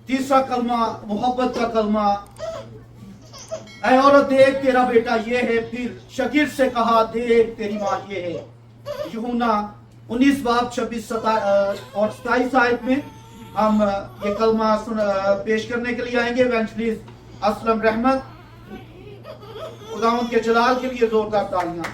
तीसरा कलमा मोहब्बत का कलमा, ऐ औरत देख तेरा बेटा ये है। फिर शकीर से कहा देख तेरी माँ ये है। यूहन्ना 19 बाब 26 और 27 आयत में हम ये कलमा पेश करने के लिए आएंगे। इवेंजलिस्ट असलम रहमत, खुदावंद के जलाल के लिए जोरदार तालियां।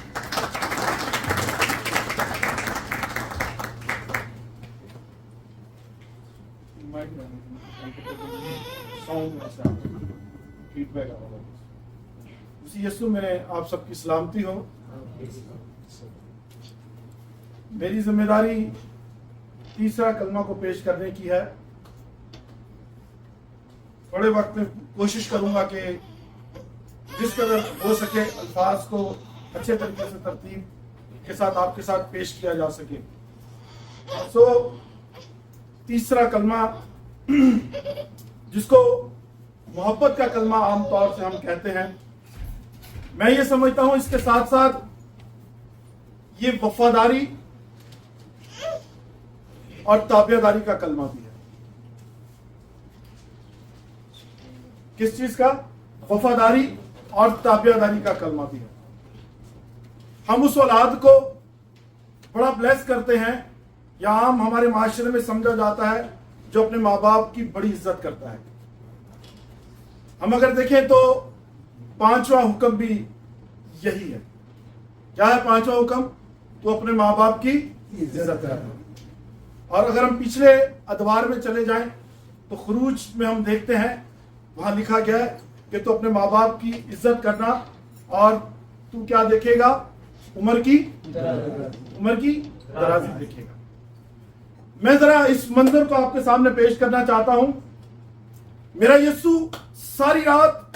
उसी यीशु में आप सबकी सलामती हो। मेरी जिम्मेदारी तीसरा कलमा को पेश करने की है। थोड़े वक्त में कोशिश करूंगा कि जिस कदर हो सके अल्फाज को अच्छे तरीके से तरतीब के साथ आपके साथ पेश किया जा सके। तीसरा कलमा जिसको मोहब्बत का कलमा आमतौर से हम कहते हैं, मैं ये समझता हूं इसके साथ साथ ये वफादारी और ताबियादारी का कलमा भी है। किस चीज का? वफादारी और ताबियादारी का कलमा भी है। हम उस औलाद को बड़ा ब्लेस करते हैं, या आम हमारे माशरे में समझा जाता है जो अपने माँ बाप की बड़ी इज्जत करता है। हम अगर देखें तो पांचवा हुक्म भी यही है। क्या है पांचवा हुक्म? तो अपने माँ बाप की इज्जत करना। और अगर हम पिछले अदवार में चले जाएं तो खुरूज में हम देखते हैं, वहां लिखा गया है कि तो अपने माँ बाप की इज्जत करना और तू क्या देखेगा? उम्र की दराजी देखेगा। मैं जरा इस मंजर को आपके सामने पेश करना चाहता हूं। मेरा यीशु सारी रात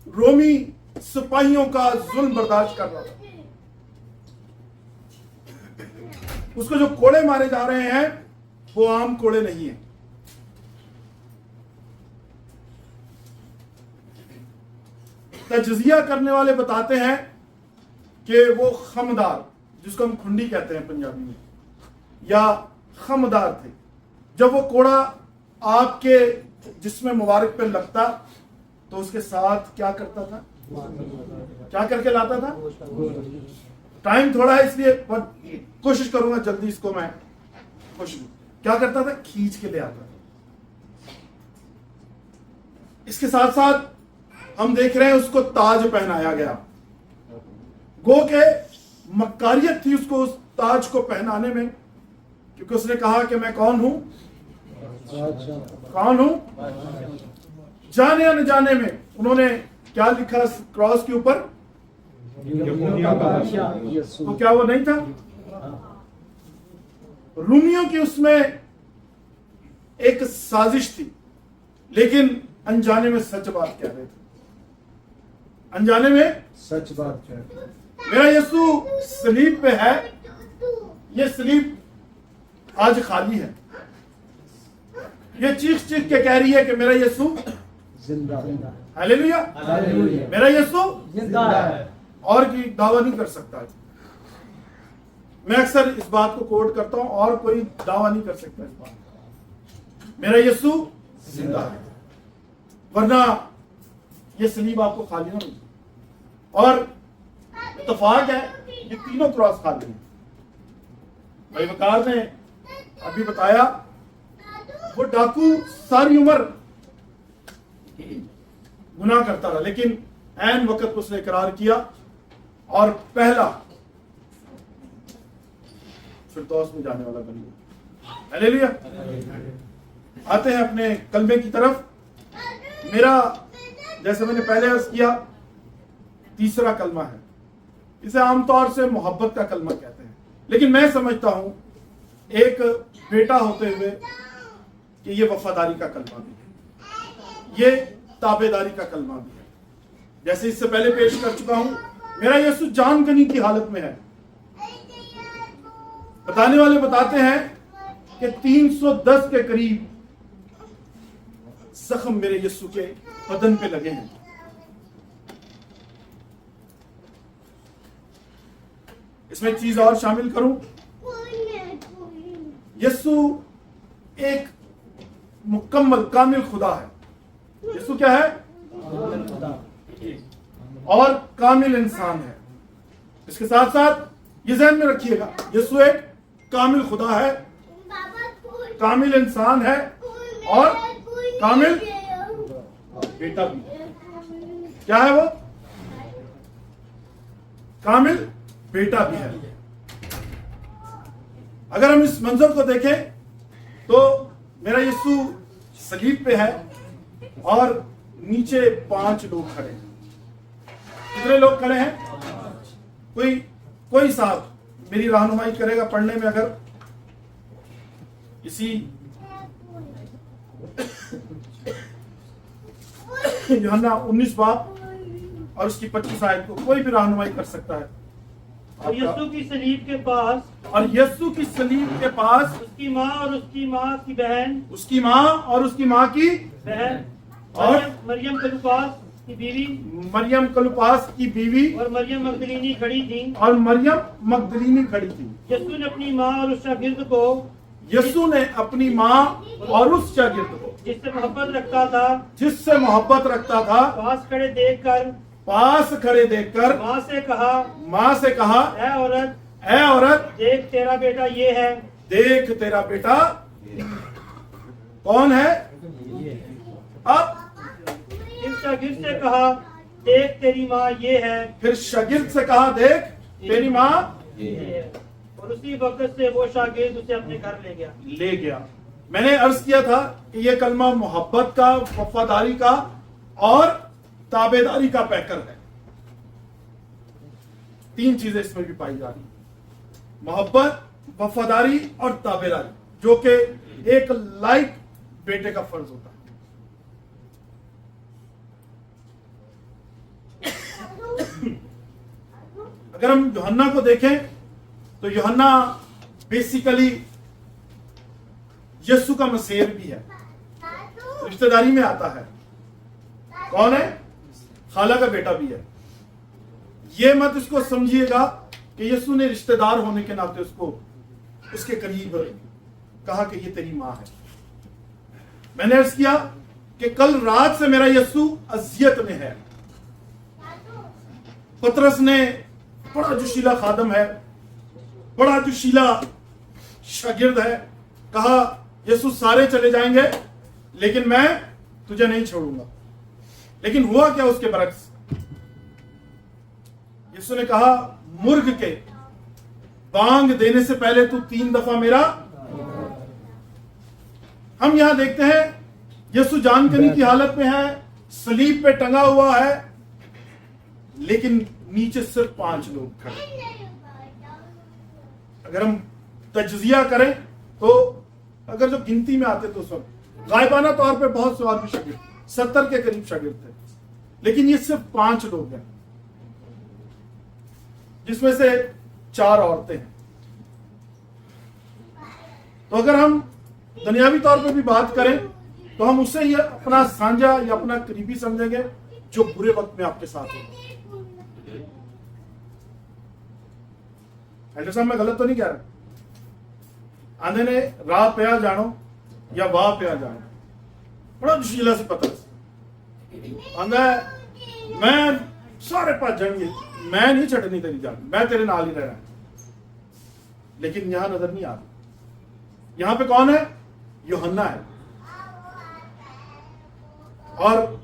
रोमी सिपाहियों का जुल्म बर्दाश्त कर रहा था। उसको जो कोड़े मारे जा रहे हैं वो आम कोड़े नहीं है। तजजिया करने वाले बताते हैं कि वो खमदार, जिसको हम खुंडी कहते हैं पंजाबी में, या खमदार थे। जब वो कोड़ा आपके जिस्म मुबारक पे लगता तो उसके साथ क्या करता था? क्या करके लाता था? टाइम थोड़ा है इसलिए कोशिश करूंगा जल्दी इसको मैं क्या करता था? खींच के ले आता था। इसके साथ साथ हम देख रहे हैं उसको ताज पहनाया गया। गो के मक्कारियत थी उसको उस ताज को पहनाने में, क्योंकि उसने कहा कि मैं कौन हूं? जाने अनजाने में उन्होंने क्या लिखा क्रॉस के ऊपर? तो क्या वो नहीं था? रूमियों की उसमें एक साजिश थी, लेकिन अनजाने में सच बात कह रहे थे। अनजाने में सच बात कह। मेरा यीशु सलीब पे है। ये सलीब आज खाली है। ये चीख चीख के कह रही है कि मेरा यीशु जिंदा है। हालेलुया। मेरा यीशु जिंदा है। और की दावा नहीं कर सकता। मैं अक्सर इस बात को कोट करता हूं, और कोई दावा नहीं कर सकता इस बात का। मेरा यीशु जिंदा है, वरना ये सलीब आपको खाली ना मिले। और इत्तेफाक है ये तीनों क्रॉस खाली हैं। भाई वकार ने अभी बताया वो डाकू सारी उम्र गुनाह करता रहा, लेकिन ऐन वक्त उसने इकरार किया और पहला फिरदौस में जाने वाला बन गया। हालेलुया। आते हैं अपने कलमे की तरफ। मेरा, जैसे मैंने पहले अर्ज किया, तीसरा कलमा है। इसे आमतौर से मोहब्बत का कलमा कहते हैं, लेकिन मैं समझता हूं एक बेटा होते हुए कि ये वफादारी का कलमा भी है, ये ताबेदारी का कलमा भी है। जैसे इससे पहले पेश कर चुका हूं, मेरा यीशु जान कनी की हालत में है। बताने वाले बताते हैं कि 310 के करीब जख्म मेरे यीशु के बदन पे लगे हैं। इसमें एक चीज और शामिल करूं, यीशु एक मुकम्मल कामिल खुदा है। यीशु क्या है? और कामिल इंसान है। इसके साथ साथ ये ध्यान में रखिएगा, यीशु एक कामिल खुदा है, कामिल इंसान है और कामिल बेटा भी है। क्या है वो? कामिल बेटा भी है। अगर हम इस मंजर को देखें तो मेरा यीशु सलीब पे है और नीचे 5 लोग खड़े हैं। कितने लोग खड़े हैं? कोई साहब मेरी रहनुमाई करेगा पढ़ने में? अगर इसी यूहन्ना 19 बाब और उसकी 25 आयत को कोई भी रहनुमाई कर सकता है। और यीशु की सलीब के पास, और यीशु की सलीब के पास उसकी माँ और उसकी माँ की बहन, उसकी माँ और उसकी माँ की बहन और मरियम कलुपास की बीवी मरियम कलुपास की बीवी और मरियम मगदलीनी खड़ी थी। और मरियम मगदलीनी खड़ी थी। यीशु ने अपनी माँ और उस शागिर्द को, यीशु ने अपनी माँ और उस शागिर्द को जिससे मोहब्बत रखता था, जिससे मोहब्बत रखता था पास खड़े देखकर माँ से कहा, ऐ औरत, देख तेरा बेटा ये है। देख तेरा बेटा कौन है? अब इस शागिर्द से कहा, देख तेरी माँ ये है। फिर शागिर्द से कहा, देख तेरी माँ और उसी वक्त से वो शागिर्द उसे अपने घर ले गया। मैंने अर्ज किया था कि यह कलमा मोहब्बत का, वफादारी का और ताबेदारी का पैकर है। 3 चीजें इसमें भी पाई जा रही, मोहब्बत, वफादारी और ताबेदारी, जो कि एक लाइक बेटे का फर्ज होता है। अगर हम यूहन्ना को देखें तो यूहन्ना बेसिकली यीशु का मसीह भी है, रिश्तेदारी में आता है। कौन है? खाला का बेटा भी है। ये मत इसको समझिएगा कि यीशु ने रिश्तेदार होने के नाते उसको उसके करीब कहा कि ये तेरी मां है। मैंने अर्ज किया कि कल रात से मेरा यीशु अजियत में है। पतरस ने, बड़ा जोशीला खादम है, बड़ा जोशीला शागिर्द है, कहा यीशु सारे चले जाएंगे लेकिन मैं तुझे नहीं छोड़ूंगा। लेकिन हुआ क्या उसके बरक्स? यीशु ने कहा, मुर्ग के बांग देने से पहले तू 3 दफा मेरा। हम यहां देखते हैं यीशु जानकनी की हालत में है, सलीब पे टंगा हुआ है, लेकिन नीचे सिर्फ 5 लोग खड़े। अगर हम तज्जिया करें तो अगर जो गिनती में आते तो सब गायबाना तौर पे बहुत से और भी शागिर्द, 70 के करीब शागिर्द थे, लेकिन ये सिर्फ 5 लोग हैं, जिसमें से 4 औरतें हैं। तो अगर हम दुनियावी तौर पे भी बात करें तो हम उसे ही अपना साझा या अपना करीबी समझेंगे जो बुरे वक्त में आपके साथ होगा। ऐसा मैं गलत तो नहीं कह रहा? आंधे ने राह पे जानो या वाह पे जानो, बड़ा जोशीला से पता आंधा मैं सारे पास जाएंगे, मैं नहीं छटनी तेरी जान, मैं तेरे नाल ही रहना। लेकिन यहां नजर नहीं आ रही। यहां पे कौन है? यूहन्ना है। और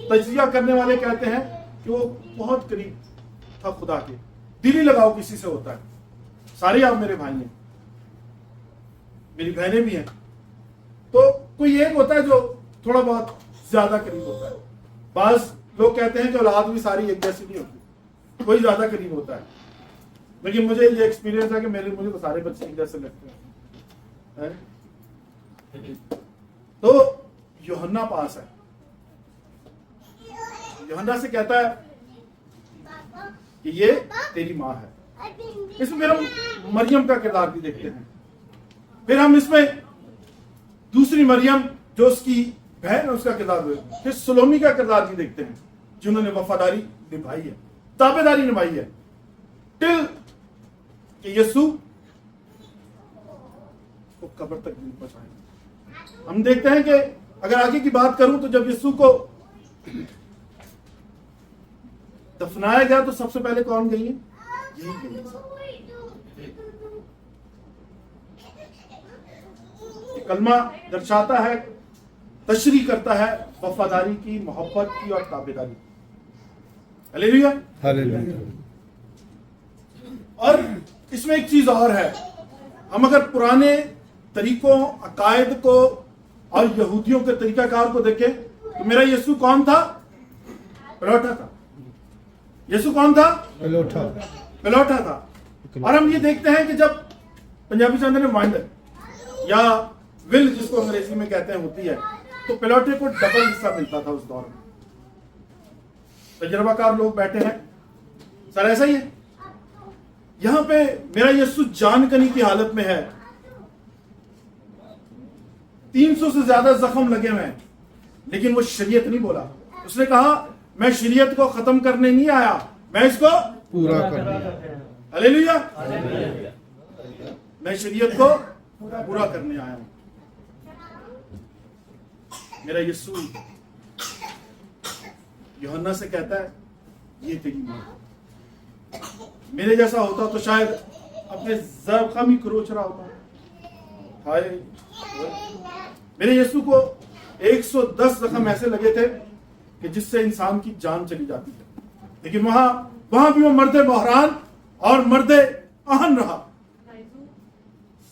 तजिया करने वाले कहते हैं कि वो बहुत करीब था खुदा के। दिली लगाव किसी से होता है। सारे आप मेरे भाई हैं, मेरी बहनें भी हैं। तो कोई एक होता है जो थोड़ा बहुत ज्यादा करीब होता है। बाज लोग कहते हैं कि औलाद भी सारी एक जैसी नहीं होती, कोई ज्यादा करीब होता है। लेकिन मुझे ये एक्सपीरियंस है कि मुझे तो सारे बच्चे एक जैसे लगते हैं। तो यूहन्ना पास है, यूहन्ना से कहता है कि ये तेरी माँ है। इसमें हम मरियम का किरदार भी देखते हैं। फिर हम इसमें दूसरी मरियम जो उसकी बहन है उसका किरदार देखते हैं। फिर सलोमी का किरदार भी देखते हैं, जिन्होंने वफादारी निभाई है, ताबेदारी निभाई है, टिल कि यीशु को कब्र तक नहीं पहुंचाएंगे। हम देखते हैं कि अगर आगे की बात करूं तो जब यीशु को दफनाया गया तो सबसे पहले कौन गई है? यही गई है। ये कलमा दर्शाता है, तशरीह करता है वफादारी की, मोहब्बत की और ताबेदारी। हालेलुया। हालेलुया। और इसमें एक चीज और है, हम अगर पुराने तरीकों, अकायद को और यहूदियों के तरीकाकार को देखें तो मेरा यीशु कौन था? पिलौठा था। यीशु कौन था? पिलौठा। पिलौठा था। और हम ये देखते हैं कि जब पंजाबी चंद ने माइंड या विल जिसको अंग्रेजी में कहते हैं होती है, तो पिलौठे को डबल हिस्सा मिलता था उस दौर में। तजर्बाकार लोग बैठे हैं, सर ऐसा ही है। यहां पे मेरा यीशु जानकनी की हालत में है, 300 से ज्यादा जख्म लगे हुए हैं, लेकिन वो शरीयत नहीं बोला। उसने कहा मैं शरीयत को खत्म करने नहीं आया, मैं इसको पूरा करना। हालेलुया। मैं शरीयत को पूरा करने आया हूं। मेरा यीशु यूहन्ना से कहता है ये तेरी मां। मेरे जैसा होता तो शायद अपने जख्म ही खरोच रहा होता। हाय, मेरे यीशु को 110 जख्म ऐसे लगे थे कि जिससे इंसान की जान चली जाती है, लेकिन वहां भी वो मर्दे बहरान और मर्दे आहन रहा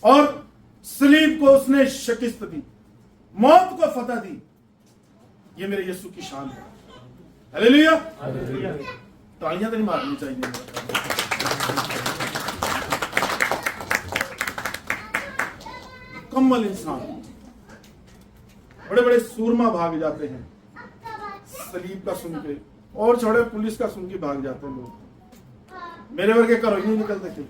और सलीब को उसने शिकस्त दी, मौत को फतह दी। ये मेरे यीशु की शान है। हालेलुया। तालियां तो नहीं मारनी चाहिए। मुकम्मल इंसान, बड़े बड़े सूरमा भाग जाते हैं सलीब का सुन के, और छोड़े पुलिस का सुन के भाग जाते हैं लोग। मेरे वर्गे करो ही नहीं निकलते थे।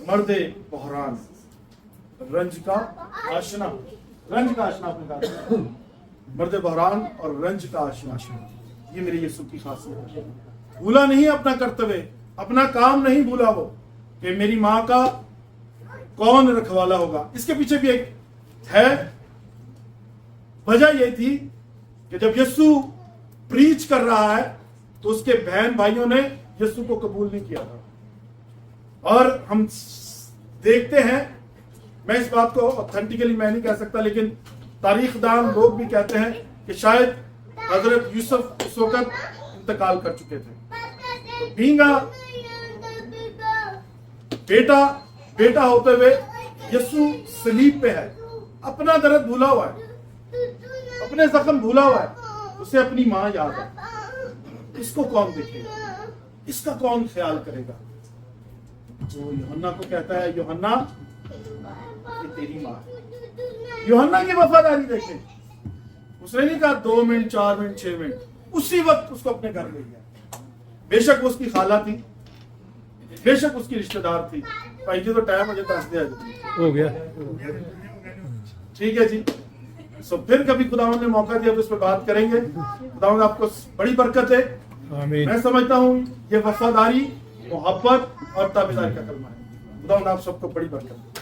मर्दे बहरान, रंज का आशना अपने कहा, मर्दे बहरान और रंज का आशना, ये मेरे यीशु की खासियत है। भूला नहीं अपना कर्तव्य, अपना काम नहीं भूला वो, कि मेरी माँ का कौन रखवाला होगा। इसके पीछे भी एक है वजह, ये थी कि जब यीशु प्रीच कर रहा है तो उसके बहन भाइयों ने यीशु को कबूल नहीं किया था। और हम देखते हैं, मैं इस बात को ऑथेंटिकली मैं नहीं कह सकता, लेकिन तारीखदान लोग भी कहते हैं कि शायद हजरत यूसुफ उस वक्त इंतकाल कर चुके थे। तो बींगा बेटा होते हुए यीशु सलीब पे है, अपना दर्द भूला हुआ है, अपने जख्म भूला हुआ है, उसे अपनी मां याद है। इसको कौन देखेगा? इसका कौन ख्याल करेगा? वो यूहन्ना को कहता है, यूहन्ना ये तेरी मां है। यूहन्ना की वफादारी देखें, उसने नहीं कहा 2 मिनट 4 मिनट 6 मिनट, उसी वक्त उसको अपने घर ले गया। बेशक वो उसकी खाला थी, बेशक उसकी रिश्तेदार थी। भाई जी तो टाइम मुझे 10 दिया हो गया। ठीक है जी। सो फिर कभी खुदावंद ने मौका दिया तो इस पर बात करेंगे। खुदावंद आपको बड़ी बरकत है। आमीन। मैं समझता हूँ ये वफादारी, मोहब्बत और ताबेदारी का कलमा है। खुदावंद आप सबको बड़ी बरकत दे।